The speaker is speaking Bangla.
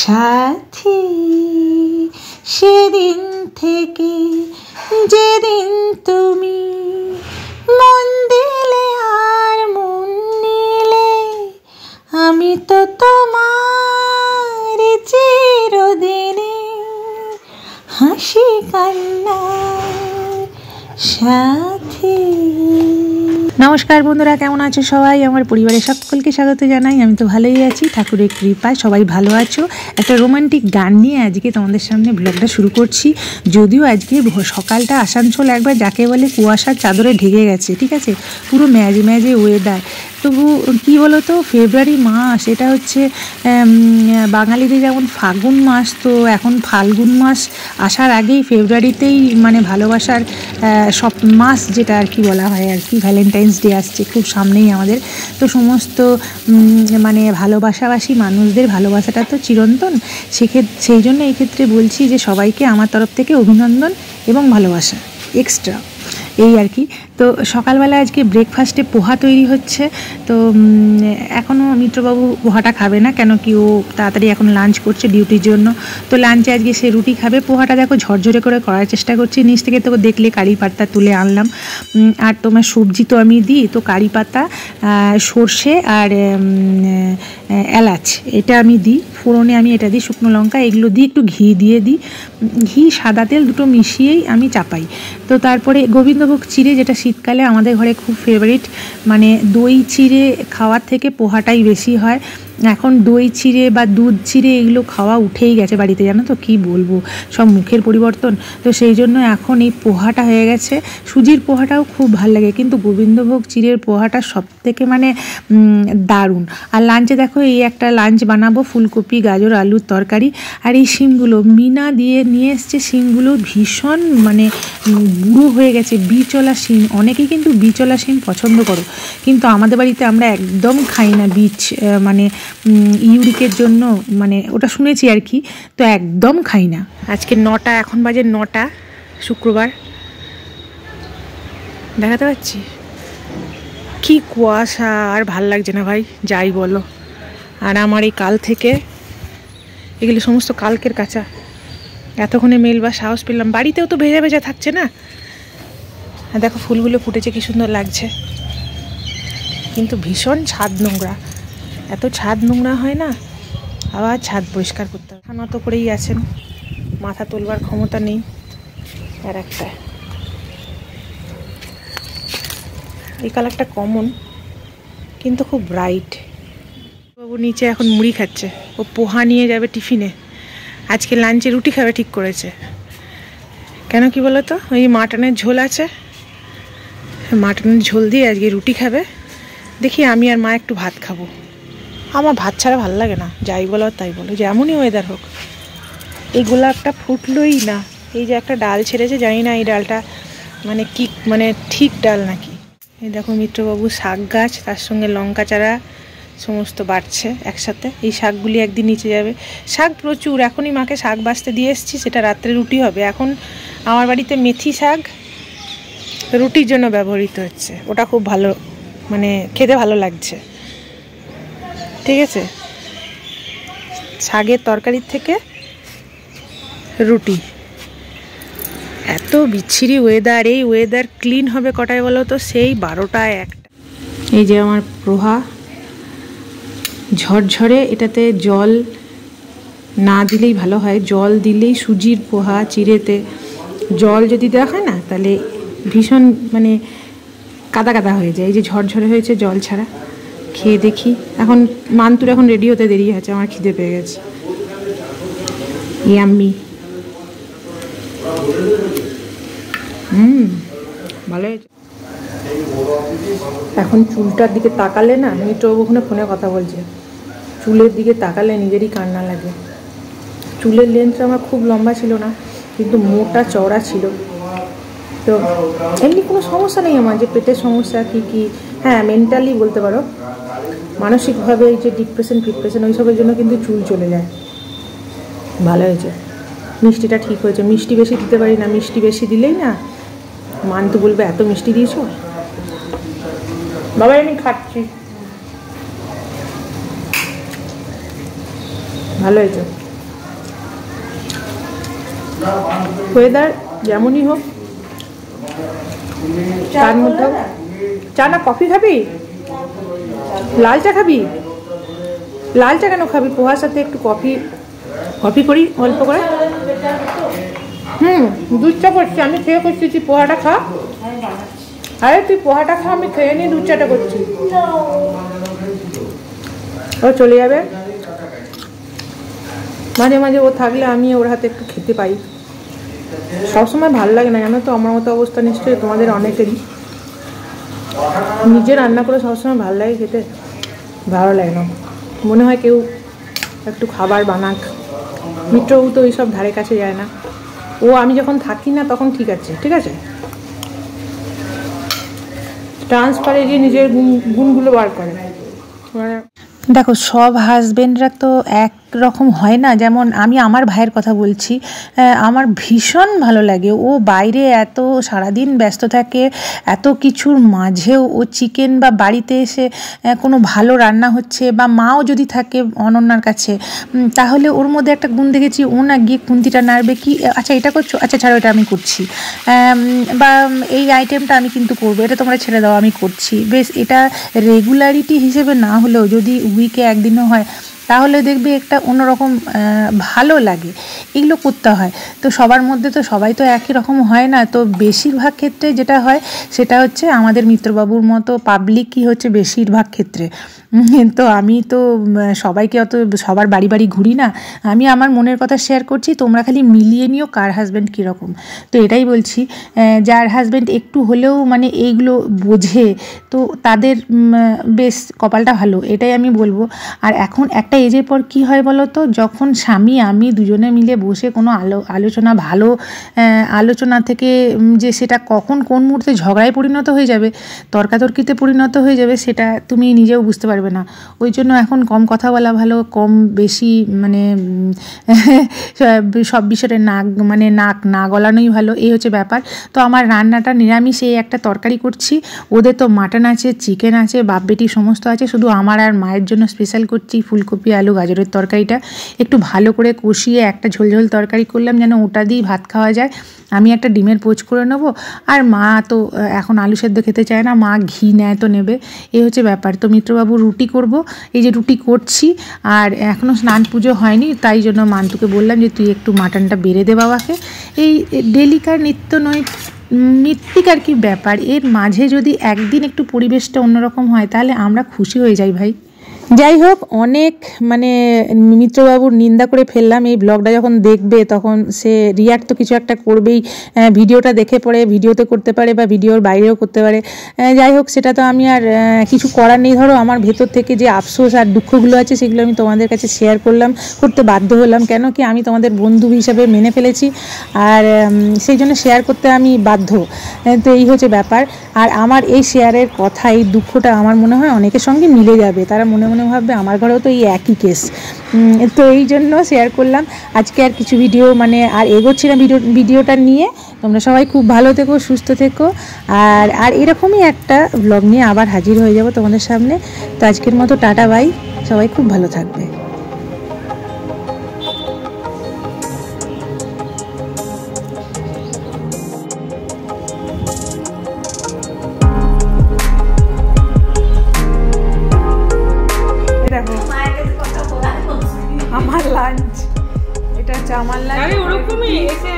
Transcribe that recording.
সাথী সেদিন থেকে যেদিন তুমি মন দিলে আর মন নিলে, আমি তো তোমার চিরদিনে হাসি কান্নার সাথী। নমস্কার বন্ধুরা, কেমন আছো সবাই? আমার পরিবারের সকলকে স্বাগত জানাই। আমি তো ভালোই আছি, ঠাকুরের কৃপায় সবাই ভালো আছো। একটা রোমান্টিক গান নিয়ে আজকে তোমাদের সামনে ব্লগটা শুরু করছি। যদিও আজকে সকালটা আসানসোল একবার যাকে বলে কুয়াশার চাদরে ঢেকে গেছে, ঠিক আছে, পুরো ম্যাজে ম্যাজে ওয়েদার। তবু কী বলো তো, ফেব্রুয়ারি মাস, এটা হচ্ছে বাঙালিদের যেমন ফাগুন মাস, তো এখন ফাল্গুন মাস আসার আগেই ফেব্রুয়ারিতেই মানে ভালোবাসার সব মাস যেটা আর কি বলা হয় আর কি, ভ্যালেন্টাইন্স ডে আসছে খুব সামনেই আমাদের। তো সমস্ত মানে ভালোবাসাবাসী মানুষদের ভালোবাসাটা তো চিরন্তন, সেই জন্য এই ক্ষেত্রে বলছি যে সবাইকে আমার তরফ থেকে অভিনন্দন এবং ভালোবাসা এক্সট্রা, এই আর কি। তো সকালবেলা আজকে ব্রেকফাস্টে পোহা তৈরি হচ্ছে। তো এখনও মিত্রবাবু পোহাটা খাবে না, কেন কি ও তাড়াতাড়ি এখন লাঞ্চ করছে ডিউটির জন্য। তো লাঞ্চে আজকে সে রুটি খাবে। পোহাটা দেখো ঝরঝরে করে করার চেষ্টা করছি। নিচ থেকে তো দেখলে কারি পাতা তুলে আনলাম। আর তোমার সবজি তো আমি দিই, তো কারি পাতা, সর্ষে আর এলাচ এটা আমি দিই ফোড়নে, আমি এটা দিই, শুকনো লঙ্কা এগুলো দিই, একটু ঘি দিয়ে দিই, ঘি সাদা তেল দুটো মিশিয়েই আমি চাপাই। তো তারপরে গোবিন্দভোগ চিড়ে, যেটা শীতকালে আমাদের ঘরে খুব ফেভারিট, মানে দই চিড়ে খাওয়ার থেকে পোহাটাই বেশি হয়। এখন দই চিড়ে বা দুধ চিড়ে এগুলো খাওয়া উঠেই গেছে বাড়িতে, জানো তো, কি বলবো, সব মুখের পরিবর্তন। তো সেই জন্য এখন এই পোহাটা হয়ে গেছে। সুজির পোহাটাও খুব ভালো লাগে, কিন্তু গোবিন্দভোগ চিড়ের পোহাটা সব থেকে মানে দারুণ। আর লাঞ্চে দেখো এই একটা লাঞ্চ বানাবো, ফুলকপি গাজর আলুর তরকারি। আর এই শিমগুলো মিনা দিয়ে নিয়ে এসছে, শিমগুলো ভীষণ মানে বুড়ো হয়ে গেছে, বীজওয়ালা শিম। অনেকেই কিন্তু বীজওয়ালা শিম পছন্দ করো, কিন্তু আমাদের বাড়িতে আমরা একদম খাই না বীজ, মানে ইউরিকের জন্য, মানে ওটা শুনেছি আর কি, তো একদম খাই না। আজকে 9টা, এখন বাজে 9টা, শুক্রবার। দেখাতে পাচ্ছি কি কুয়াশা, আর ভাল লাগছে না ভাই, যাই বলো। আর আমার এই কাল থেকে এগুলো সমস্ত কালকের কাঁচা, এতক্ষণে মেল বা সাহস পেলাম। বাড়িতেও তো ভেজা ভেজা থাকছে না। আর দেখো ফুলগুলো ফুটেছে, কি সুন্দর লাগছে, কিন্তু ভীষণ ছাদ নোংরা। এত ছাদ নোংরা হয় না, আবার ছাদ পরিষ্কার করতে হবে। নত করেই আছেন, মাথা তোলবার ক্ষমতা নেই। আর একটা এই কালারটা কমন, কিন্তু খুব ব্রাইট। বাবু নিচে এখন মুড়ি খাচ্ছে, ও পোহা নিয়ে যাবে টিফিনে। আজকে লাঞ্চে রুটি খাবে ঠিক করেছে। কেন কি বলো তো, ওই মাটনের ঝোল আছে, মাটনের ঝোল দিয়ে আজকে রুটি খাবে। দেখি আমি আর মা একটু ভাত খাবো। আমার ভাত ছাড়া ভালো লাগে না, যাই বলো তাই বলো, যেমনই ওয়েদার হোক। এই গোলাপটা ফুটলোই না। এই যে একটা ডাল ছেড়েছে, জানি না এই ডালটা মানে কি, মানে ঠিক ডাল নাকি। এই দেখো মিত্রবাবু শাক গাছ, তার সঙ্গে লঙ্কা চারা সমস্ত বাড়ছে একসাথে। এই শাকগুলি একদিন নিচে যাবে। শাক প্রচুর, এখনই মাকে শাক বাছতে দিয়ে এসেছি, সেটা রাত্রে রুটি হবে। এখন আমার বাড়িতে মেথি শাক রুটির জন্য ব্যবহৃত হচ্ছে, ওটা খুব ভালো, মানে খেতে ভালো লাগছে, ঠিক আছে। শাকের তরকারির থেকে রুটি। এত বিচ্ছিরি ওয়েদার, এই ওয়েদার ক্লিন হবে কটায় বলো তো? সেই 12টায় 1টা। এই যে আমার পোহা ঝরঝরে, এটাতে জল না দিলেই ভালো হয়, জল দিলেই সুজির পোহা চিড়েতে জল যদি দেওয়া হয় না, তাহলে ভীষণ মানে কাদা কাদা হয়ে যায়। এই যে ঝরঝরে হয়েছে জল ছাড়া। খেয়ে দেখি। এখন মান্তুর এখন রেডি হতে দেরি আছে, আমার খিদে পেয়ে গেছে। ইয়াম্মি, ভালো হয়েছে। এখন চুলটার দিকে তাকালে না, মিত্রবাবু ওখানে ফোনে কথা বলছে, চুলের দিকে তাকালে নিজেরই কান্না লাগে। চুলের লেন্থটা আমার খুব লম্বা ছিল না, কিন্তু মোটা চওড়া ছিল। তো এমনি কোনো সমস্যা নেই আমার, যে পেটের সমস্যা কি, হ্যাঁ মেন্টালি বলতে পারো, মানসিকভাবে এই যে ডিপ্রেশন ওইসবের জন্য কিন্তু চুল চলে যায়। ভালো হয়েছে, মিষ্টিটা ঠিক হয়েছে। মিষ্টি বেশি দিতে পারি না, মিষ্টি বেশি দিলেই না মান্তু বলবে এত মিষ্টি দিয়েছো। বাবা আমি খাচ্ছি, ভালো হয়েছে। ওয়েদার যেমনই হোক তার মধ্যেও চা না কফি খাবি? লাল চা খাবি? লাল চা কেন খাবি? পোহার সাথে একটু কফি করি অল্প করে। দুধ চা করছি আমি, খেয়ে করছি। তুই পোহাটা খা। আরে তুই পোহাটা খা, আমি খেয়ে নিয়ে দুধ চাটা করছি। ও চলে যাবে, মাঝে মাঝে ও থাকলে আমি ওর হাতে একটু খেতে পাই। সবসময় ভালো লাগে না জানো তো, আমার মতো অবস্থা নিশ্চয়ই তোমাদের অনেকেরই। নিজে রান্না করে সবসময় ভালো লাগে খেতে, ভালো লাগে না। মনে হয় কেউ একটু খাবার বানাক। মিত্রবাবু তো ওইসব ধারে কাছে যায় না। ও আমি যখন থাকি না তখন ঠিক আছে, ঠিক আছে, ট্রান্সফারে গিয়ে নিজের গুণগুলো বার করে। দেখো সব হাজবেন্ডরা তো এক রকম হয় না। যেমন আমি আমার ভাইয়ের কথা বলছি, আমার ভীষণ ভালো লাগে। ও বাইরে এত সারাদিন ব্যস্ত থাকে, এত কিছুর মাঝেও ও চিকেন বা বাড়িতে এসে কোনো ভালো রান্না হচ্ছে বা মাও যদি থাকে অনন্যার কাছে, তাহলে ওর মধ্যে একটা গুণ দেখেছি, ও না গিয়ে খুন্তিটা নাড়বে, কি আচ্ছা এটা করছো, আচ্ছা ছাড়ো এটা আমি করছি, বা এই আইটেমটা আমি কিন্তু করবো, এটা তোমরা ছেড়ে দাও আমি করছি। বেশ এটা রেগুলারিটি হিসেবে না হলেও যদি উইকে একদিনও হয় তাহলে দেখবে একটা অন্যরকম ভালো লাগে। এগুলো করতে হয়। তো সবার মধ্যে তো সবাই তো একই রকম হয় না। তো বেশিরভাগ ক্ষেত্রে যেটা হয় সেটা হচ্ছে আমাদের মিত্রবাবুর মতো পাবলিকই হচ্ছে বেশিরভাগ ক্ষেত্রে। তো আমি তো সবাইকে অত সবার বাড়ি বাড়ি ঘুরি না, আমি আমার মনের কথা শেয়ার করছি। তোমরা খালি মিলিয়ে নিও কার হাজব্যান্ড কীরকম। তো এটাই বলছি, যার হাজব্যান্ড একটু হলেও মানে এইগুলো বোঝে তো তাদের বেশ কপালটা ভালো, এটাই আমি বলবো। আর এখন একটা এজের পর কি হয় বলো তো, যখন স্বামী আমি দুজনে মিলে বসে কোনো আলোচনা ভালো আলোচনা থেকে যে সেটা কখন কোন মুহূর্তে ঝগড়ায় পরিণত হয়ে যাবে, তর্কাতর্কিতে পরিণত হয়ে যাবে, সেটা তুমি নিজেও বুঝতে পারবে না। ওই জন্য এখন কম কথা বলা ভালো, কম বেশি মানে সব বিষয়ে নাক না গলানোই ভালো, এই হচ্ছে ব্যাপার। তো আমার রান্নাটা নিরামিষ, এই একটা তরকারি করছি, ওদের তো মাটন আছে, চিকেন আছে, বাপ বেটি সমস্ত আছে, শুধু আমার আর মায়ের জন্য স্পেশাল করছি ফুলকপি আলু গাজরের তরকারিটা। একটু ভালো করে কষিয়ে একটা ঝোলঝোল তরকারি করলাম যেন ওটা দিয়েই ভাত খাওয়া যায়। আমি একটা ডিমের পোচ করে নেবো, আর মা তো এখন আলু সেদ্ধ খেতে চায় না, মা ঘি নেয় তো নেবে, এই হচ্ছে ব্যাপার। তো মিত্রবাবু রুটি করব, এই যে রুটি করছি, আর এখনও স্নান পুজো হয়নি, তাই জন্য মান্তুকে বললাম যে তুই একটু মাটনটা বেড়ে দে বাবাকে। এই ডেলিকার নিত্য নয় মৃত্তিকার কি ব্যাপার, এর মাঝে যদি একদিন একটু পরিবেশটা অন্যরকম হয় তাহলে আমরা খুশি হয়ে যাই ভাই। যাই হোক, অনেক মানে মিত্রবাবুর নিন্দা করে ফেললাম। এই ব্লগটা যখন দেখবে তখন সে রিয়াক্ট তো কিছু একটা করবেই, ভিডিওটা দেখে পরে ভিডিওতে করতে পারে বা ভিডিওর বাইরেও করতে পারে। যাই হোক, সেটা তো আমি আর কিছু করার নেই। ধরো আমার ভেতর থেকে যে আফসোস আর দুঃখগুলো আছে সেগুলো আমি তোমাদের কাছে শেয়ার করতে বাধ্য হলাম, কেন কি আমি তোমাদের বন্ধু হিসাবে মেনে ফেলেছি, আর সেই জন্য শেয়ার করতে আমি বাধ্য। তো এই হচ্ছে ব্যাপার। আর আমার এই শেয়ারের কথা, এই দুঃখটা আমার মনে হয় অনেকের সঙ্গে মিলে যাবে, তারা মনে মনে ভাববে আমার ঘরেও তো এই একই কেস। তো এই জন্য শেয়ার করলাম। আজকে আর কিছু ভিডিও মানে আর এগোচ্ছি না ভিডিওটা নিয়ে। তোমরা সবাই খুব ভালো থেকো, সুস্থ থেকো, আর এরকমই একটা ব্লগ নিয়ে আবার হাজির হয়ে যাব তোমাদের সামনে। তো আজকের মতো টাটা বাই, সবাই খুব ভালো থাকবে। আমার লাঞ্চ, এটা হচ্ছে আমার লাঞ্চ। আরে ওরকমই এসে